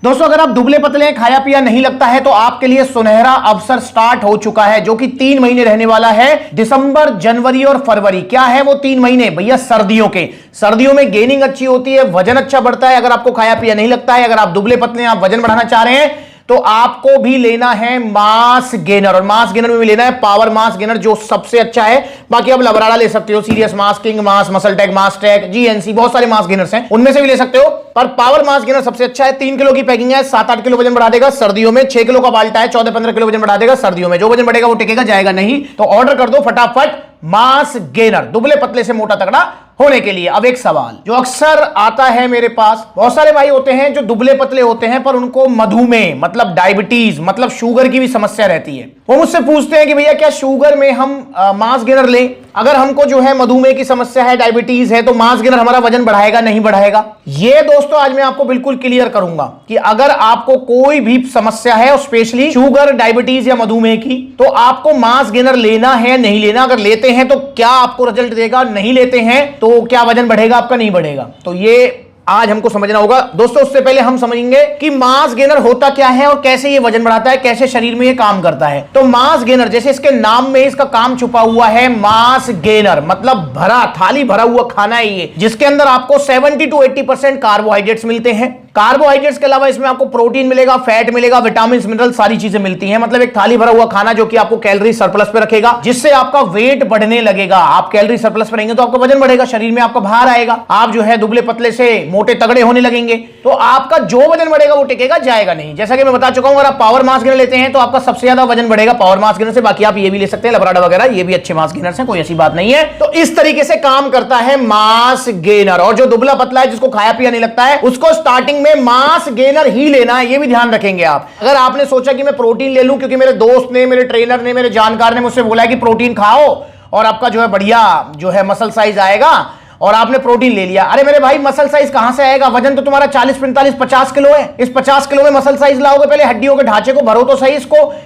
दोस्तों अगर आप दुबले पतले खाया पिया नहीं लगता है तो आपके लिए सुनहरा अवसर स्टार्ट हो चुका है, जो कि 3 महीने रहने वाला है। दिसंबर, जनवरी और फरवरी। क्या है वो 3 महीने भैया? सर्दियों के। सर्दियों में गेनिंग अच्छी होती है, वजन अच्छा बढ़ता है। अगर आपको खाया पिया नहीं लगता है, अगर आप दुबले पतले आप वजन बढ़ाना चाह रहे हैं, तो आपको भी लेना है मास गेनर। और मास गेनर में भी लेना है पावर मास गेनर, जो सबसे अच्छा है। बाकी आप लबराड़ा ले सकते हो, सीरियस मास, किंग मास, मसल टेक, मास टेक, जीएनसी, बहुत सारे मास गेनर्स हैं, उनमें से भी ले सकते हो। पर पावर मास गेनर सबसे अच्छा है। 3 किलो की पैकिंग है, 7-8 किलो वजन बढ़ा देगा सर्दियों में। 6 किलो का बाल्टा है, 14-15 किलो वजन बढ़ा देगा सर्दियों में। जो वजन बढ़ेगा वो टिकेगा, जाएगा नहीं। तो ऑर्डर कर दो फटाफट मास गेनर, दुबले पतले से मोटा तगड़ा होने के लिए। अब एक सवाल जो अक्सर आता है मेरे पास, बहुत सारे भाई होते हैं जो दुबले पतले होते हैं पर उनको मधुमेह मतलब डायबिटीज मतलब शुगर की भी समस्या रहती है। वो मुझसे पूछते हैं कि भैया क्या शुगर में हम मास गेनर लें? अगर हमको जो है मधुमेह की समस्या है, डायबिटीज है, तो मास गेनर हमारा वजन बढ़ाएगा नहीं बढ़ाएगा? ये दोस्तों आज मैं आपको बिल्कुल क्लियर करूंगा कि अगर आपको कोई भी समस्या है, स्पेशली शुगर, डायबिटीज या मधुमेह की, तो आपको मास गेनर लेना है नहीं लेना? अगर लेते हैं तो क्या आपको रिजल्ट देगा, नहीं लेते हैं तो क्या वजन बढ़ेगा आपका, नहीं बढ़ेगा? तो ये आज हमको समझना होगा दोस्तों। उससे पहले हम समझेंगे कि मास गेनर होता क्या है और कैसे ये वजन बढ़ाता है, कैसे शरीर में ये काम करता है। तो मास गेनर, जैसे इसके नाम में इसका काम छुपा हुआ है, मास गेनर मतलब भरा थाली भरा हुआ खाना है ये, जिसके अंदर आपको 70 to 80% कार्बोहाइड्रेट्स मिलते हैं। कार्बोहाइड्रेट्स के अलावा इसमें आपको प्रोटीन मिलेगा, फैट मिलेगा, विटामिन मिनरल, सारी चीजें मिलती हैं। मतलब एक थाली भरा हुआ खाना जो कि आपको कैलोरी सरप्लस पे रखेगा, जिससे आपका वेट बढ़ने लगेगा। आप कैलोरी सरप्लस पे रहेंगे तो आपका वजन बढ़ेगा, शरीर में आपका भार आएगा, आप जो है दुबले पतले से मोटे तगड़े होने लगेंगे। तो आपका जो वजन बढ़ेगा वो टिकेगा, जाएगा नहीं। जैसा कि मैं बता चुका हूं, अगर आप पावर मास गेनर लेते हैं तो आपका सबसे ज्यादा वजन बढ़ेगा पावर मास गेनर से। बाकी आप ये भी ले सकते हैं, लबराडा वगैरह, ये भी अच्छे मास गेनर हैं, कोई ऐसी बात नहीं है। तो इस तरीके से काम करता है मास गेनर। और जो दुबला पतला है, जिसको खाया पिया नहीं लगता है, उसको स्टार्टिंग में मास गेनर ही लेना है, ये भी ध्यान रखेंगे आप। अगर आपने सोचा कि मैं प्रोटीन ले लूं क्योंकि मेरे दोस्त ने, मेरे ट्रेनर ने, मेरे जानकार ने मुझसे बोला है कि प्रोटीन खाओ और आपका जो है बढ़िया जो है मसल साइज आएगा, और आपने प्रोटीन ले लिया, अरे मेरे भाई मसल साइज कहां से आएगा? वजन तो तुम्हारा 40, 45, 50 किलो है। इस 50 किलो में मसल साइज लाओगे? पहले हड्डियों के ढांचे को भरो तो सही,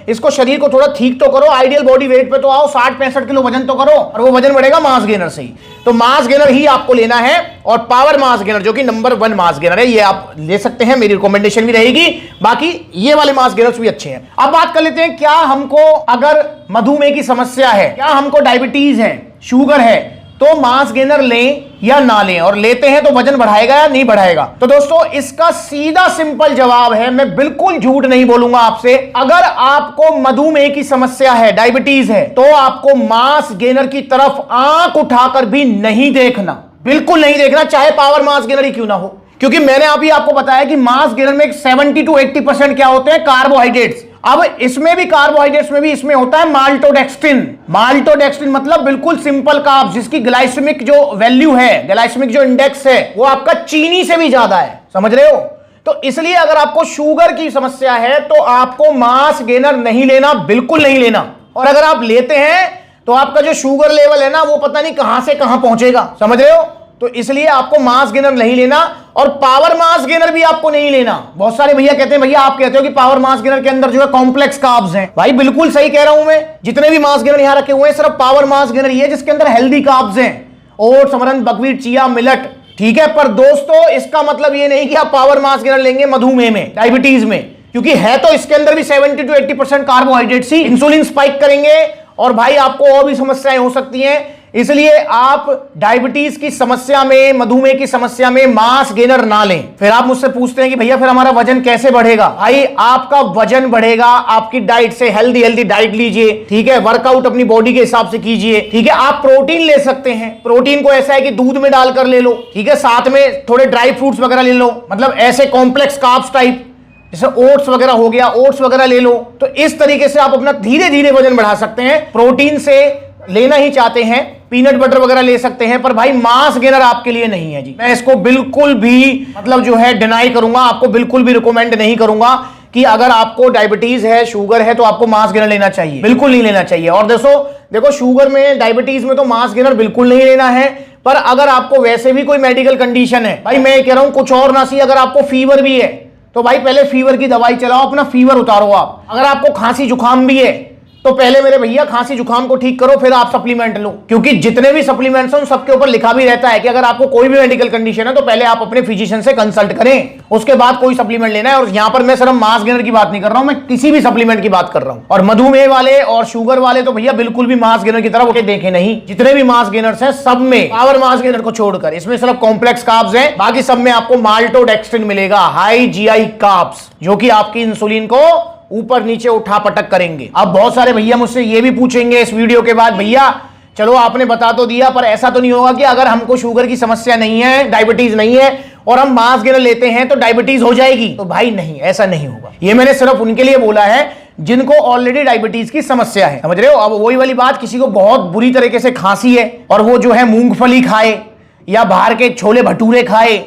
इसको शरीर को थोड़ा ठीक तो करो, आइडियल बॉडी वेट पे तो आओ, 60-65 किलो वजन तो करो, और वो वजन बढ़ेगा मास गेनर से ही। तो मास गेनर ही आपको लेना है, और पावर मास गेनर जो कि नंबर 1 मास गेनर है, ये आप ले सकते हैं, मेरी रिकमेंडेशन भी रहेगी। बाकी ये वाले मास गेनर्स भी अच्छे हैं। अब बात कर लेते हैं, क्या हमको अगर मधुमेह की समस्या है, क्या हमको डायबिटीज है, शुगर है, तो मास गेनर लें या ना लें? और लेते हैं तो वजन बढ़ाएगा या नहीं बढ़ाएगा? तो दोस्तों इसका सीधा सिंपल जवाब है, मैं बिल्कुल झूठ नहीं बोलूंगा आपसे। अगर आपको मधुमेह की समस्या है, डायबिटीज है, तो आपको मास गेनर की तरफ आंख उठाकर भी नहीं देखना, बिल्कुल नहीं देखना, चाहे पावर मास गेनर ही क्यों ना हो। क्योंकि मैंने अभी आपको बताया कि मास गेनर में 70 to 80% क्या होते हैं? कार्बोहाइड्रेट्स। अब इसमें भी कार्बोहाइड्रेट्स में भी इसमें होता है माल्टोडेक्स्ट्रिन। माल्टोडेक्स्ट्रिन मतलब बिल्कुल सिंपल कार्ब्स, जिसकी ग्लाइसेमिक जो वैल्यू है, ग्लाइसेमिक जो इंडेक्स है, वो आपका चीनी से भी ज्यादा है। समझ रहे हो? तो इसलिए अगर आपको शुगर की समस्या है तो आपको मास गेनर नहीं लेना, बिल्कुल नहीं लेना। और अगर आप लेते हैं तो आपका जो शुगर लेवल है ना, वो पता नहीं कहां से कहां पहुंचेगा। समझ रहे हो? तो इसलिए आपको मास गेनर नहीं लेना, और पावर मास गेनर भी आपको नहीं लेना। बहुत सारे भैया कहते हैं, भैया आप कहते हो कि पावर मास गेनर के अंदर जो है कॉम्प्लेक्स कार्ब्स हैं। भाई बिल्कुल सही कह रहा हूं मैं। जितने भी मास गेनर यहां रखे हुए हैं, सिर्फ पावर मास गेनर ही है जिसके अंदर हेल्दी कार्ब्स हैं, oats, amaranth, buckwheat, chia, millet, ठीक है। पर दोस्तों इसका मतलब ये नहीं कि आप पावर मास गेनर लेंगे मधुमेह में, डायबिटीज में, क्योंकि है तो इसके अंदर भी 70 to 80% carbohydrates he. Insulin spike करेंगे और भाई आपको और भी समस्याएं हो सकती हैं। इसलिए आप डायबिटीज की समस्या में, मधुमेह की समस्या में मास गेनर ना लें। फिर आप मुझसे पूछते हैं कि भैया फिर हमारा वजन कैसे बढ़ेगा? भाई आपका वजन बढ़ेगा आपकी डाइट से। हेल्दी डाइट लीजिए, ठीक है, वर्कआउट अपनी बॉडी के हिसाब से कीजिए, ठीक है। आप प्रोटीन ले सकते हैं, प्रोटीन को ऐसा है कि दूध में डालकर ले लो, ठीक है, साथ में थोड़े ड्राई फ्रूट्स वगैरह ले लो, मतलब ऐसे कॉम्प्लेक्स कार्ब्स टाइप, जैसे ओट्स वगैरह हो गया, ओट्स वगैरह ले लो। तो इस तरीके से आप अपना धीरे धीरे वजन बढ़ा सकते हैं। प्रोटीन से लेना ही चाहते हैं, पीनट बटर वगैरह ले सकते हैं, पर भाई मास गेनर आपके लिए नहीं है जी। मैं इसको बिल्कुल भी मतलब जो है डिनाई करूंगा, आपको बिल्कुल भी रिकमेंड नहीं करूंगा कि अगर आपको डायबिटीज है, शुगर है, तो आपको मास गेनर लेना चाहिए, बिल्कुल नहीं लेना चाहिए। और देखो शुगर में, डायबिटीज में तो मास गेनर बिल्कुल नहीं लेना है। पर अगर आपको वैसे भी कोई मेडिकल कंडीशन है, भाई मैं कह रहा हूं कुछ और ना सी, अगर आपको फीवर भी है तो भाई पहले फीवर की दवाई चलाओ, अपना फीवर उतारो आप। अगर आपको खांसी जुकाम भी है तो पहले मेरे भैया खांसी जुकाम को ठीक करो, फिर आप सप्लीमेंट लो, क्योंकि जितने भी सप्लीमेंट्स हैं सबके ऊपर लिखा भी रहता है कि अगर आपको कोई भी मेडिकल कंडीशन है तो पहले आप अपने फिजिशियन से कंसल्ट करें, उसके बाद कोई सप्लीमेंट लेना है। और यहां पर मैं सिर्फ मास गेनर की बात नहीं कर रहा हूं, मैं किसी भी सप्लीमेंट की बात कर रहा हूं। और मधुमेह वाले और शुगर वाले तो भैया बिल्कुल भी मास गेनर की तरफ देखे नहीं। जितने भी मास गेनर्स हैं सब में पावर मास गेनर को छोड़कर इसमें सिर्फ कॉम्प्लेक्स कार्ब्स हैं, बाकी सब में आपको माल्टोडेक्स्ट्रिन मिलेगा, हाई जीआई कार्ब्स, जो कि आपकी इंसुलिन को ऊपर नीचे उठा पटक करेंगे। अब बहुत सारे भैया मुझसे ये भी पूछेंगे इस वीडियो के बाद, भैया चलो आपने बता तो दिया, पर ऐसा तो नहीं होगा कि अगर हमको शुगर की समस्या नहीं है, डायबिटीज नहीं है और हम मास गेनर लेते हैं तो डायबिटीज हो जाएगी? तो भाई नहीं, ऐसा नहीं होगा। ये मैंने सिर्फ उनके लिए बोला है जिनको ऑलरेडी डायबिटीज की समस्या है, समझ रहे हो। अब वही वाली बात, किसी को बहुत बुरी तरीके से खांसी है और वो जो है मूंगफली खाए या बाहर के छोले भटूरे खाए,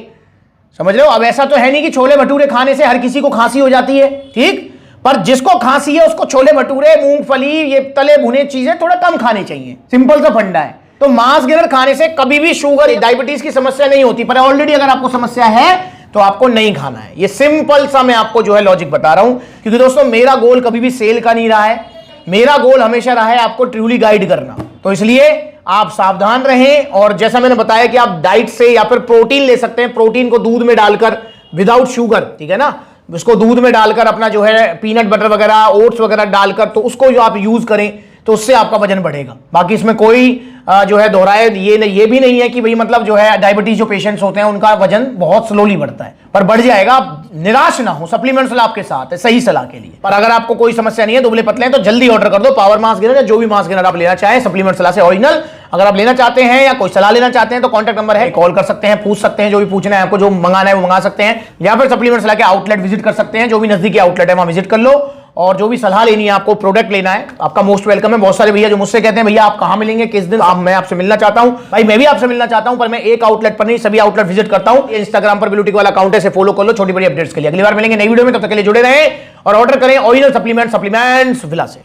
समझ रहे हो। अब ऐसा तो है नहीं कि छोले भटूरे खाने से हर किसी को खांसी हो जाती है, ठीक, पर जिसको खांसी है उसको छोले भटूरे, मूंगफली, ये तले भुने चीजें थोड़ा कम खानी चाहिए, सिंपल सा फंडा है। तो मास गेनर खाने से कभी भी शुगर डायबिटीज की समस्या नहीं होती, पर ऑलरेडी अगर आपको समस्या है तो आपको नहीं खाना है। ये सिंपल सा मैं आपको जो है लॉजिक बता रहा हूं, क्योंकि दोस्तों मेरा गोल कभी भी सेल का नहीं रहा है, मेरा गोल हमेशा रहा है आपको ट्रूली गाइड करना। तो इसलिए आप सावधान रहें, और जैसा मैंने बताया कि आप डाइट से या फिर प्रोटीन ले सकते हैं, प्रोटीन को दूध में डालकर विदाउट शुगर, ठीक है ना, उसको दूध में डालकर अपना जो है पीनट बटर वगैरह, ओट्स वगैरह डालकर, तो उसको जो आप यूज करें तो उससे आपका वजन बढ़ेगा। बाकी इसमें कोई जो है दोहराए ये भी नहीं है कि भाई मतलब जो है डायबिटीज जो पेशेंट्स होते हैं उनका वजन बहुत स्लोली बढ़ता है, पर बढ़ जाएगा। निराश ना हो, सप्लीमेंट्स आपके साथ है सही सलाह के लिए। पर अगर आपको कोई समस्या नहीं है, दुबले पतले हैं, तो जल्दी ऑर्डर कर दो पावर मास गेनर या जो भी मास गेनर आप लेना चाहें सप्लीमेंट सलाह से ओरिजिनल। अगर आप लेना चाहते हैं या कोई सलाह लेना चाहते हैं तो कॉन्टैक्ट नंबर है, कॉल कर सकते हैं, पूछ सकते हैं, जो भी पूछना है आपको, जो मंगाना है वो मंगा सकते हैं, या फिर सप्लीमेंट सलाह के आउटलेट विजिट कर सकते हैं, जो भी नजदीकी आउटलेट है वहां विजिट कर लो। और जो भी सलाह लेनी है, आपको प्रोडक्ट लेना है, आपका मोस्ट वेलकम है। बहुत सारे भैया जो मुझसे कहते हैं भैया आप कहां मिलेंगे, किस दिन, मैं आपसे मिलना चाहता हूं। भाई मैं भी आपसे मिलना चाहता हूं, पर मैं एक आउटलेट पर नहीं सभी आउटलेट विजिट करता हूं। इंस्टाग्राम पर ब्लूटिक वाला अकाउंट है, से फॉलो कर लो छोटी बड़ी अपडेट्स के लिए। अगली बार मिलेंगे नई वीडियो में, तब तक के लिए जुड़े रहें और ऑर्डर करें ओरिजिनल सप्लीमेंट्स विला से।